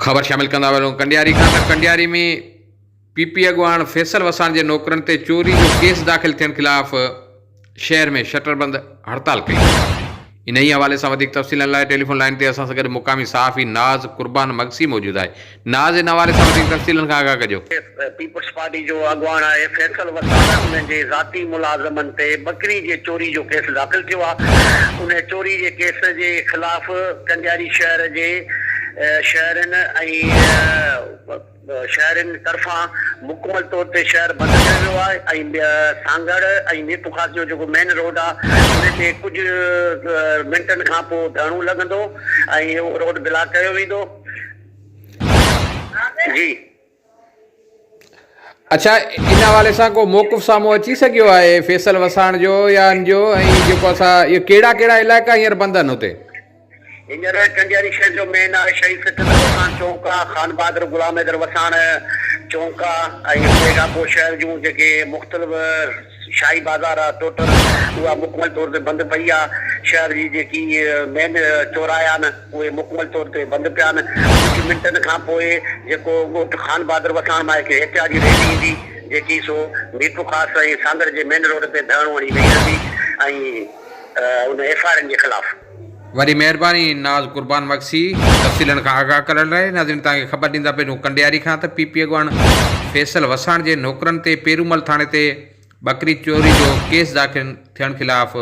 ख़बर शामिल कंदा वञूं कंडियारी खां त कंडियारी में पीपी अॻवान फैसल वसाण जे नौकरनि ते चोरी जो केस दाख़िल थियण ख़िलाफ़ शहर में शटरबंद हड़ताल कई। इन ही हवाले सां वधीक तफ़सीलनि लाइ टेलीफोन लाइन ते असां सां गॾु मुक़ामी सहाफ़ी नाज़ कुर्बान मगसी मौजूदु आहे। नाज़ इन हवाले सां वधीक तफ़सीलनि खां आगाह कजो। पीपल्स पार्टी जो अॻवान आहे फैसल वसाण उन्हनि जे ज़ाती मुलाज़मनि ते बकरी जे चोरी जो केस दाख़िल थियो आहे। उन चोरी जे केस जे ख़िलाफ़ कंडियारी शहर जे शहरनि शहरनि तरफ़ां मुकमल तौर ते शहर बंदि कयो वियो आहे ऐं सांगड़ ऐं नीतू ख़ास जो जेको मेन रोड आहे उन ते कुझु मिंटनि खां पोइ धरणो लॻंदो ऐं उहो रोड ब्लॉक कयो वेंदो। जी अच्छा, इन हवाले सां को मौक़िफ़ साम्हूं अची सघियो आहे फैसल वसाण जो या इन जो, ऐं जेको असां इहे कहिड़ा कहिड़ा इलाइक़ा हींअर बंदि आहिनि हुते? हींअर कंडियारी शहर जो मेन आहे शहीद सिकंदर वसाण चौक आहे, ख़ान बहादुर गुलाम हैदर वसाण चौक आहे ऐं उन खां पोइ शहर जूं जेके मुख़्तलिफ़ शाही बाज़ार आहे टोटल उहा मुकमल तौर ते बंदि पई आहे। शहर जी जेकी मेन चौराहा आहिनि उहे मुकमल तौर ते बंदि पिया आहिनि। कुझु मिंटनि खां पोइ जेको ॻोठ ख़ान बहादुर वसाण मां हिकु एहतियाती रैली ईंदी जेकी सो नीतू ख़ास ऐं सांगड़ जे मेन रोड ते धरणो हणी वई रहंदी ऐं उन एफआईआरनि जे ख़िलाफ़। वरी महिरबानी नाज़ कुर्बान मगसी तफ़सीलनि खां आगाह करण लाइ। नाज़रीन, तव्हांखे ख़बर ॾींदा पहिरियों कंडियारी खां त पीपी अॻवान फैसल वसाण जे नौकरनि ते पेरूमल थाणे ते बकरी चोरी जो केस दाख़िल थियण ख़िलाफ़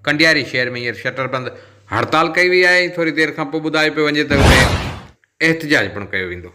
कंडियारी शहर में हींअर शटरबंद हड़ताल कई वई आहे। थोरी देरि खां पोइ ॿुधायो पियो वञे त हुते एहतिजाज पिणु कयो वेंदो।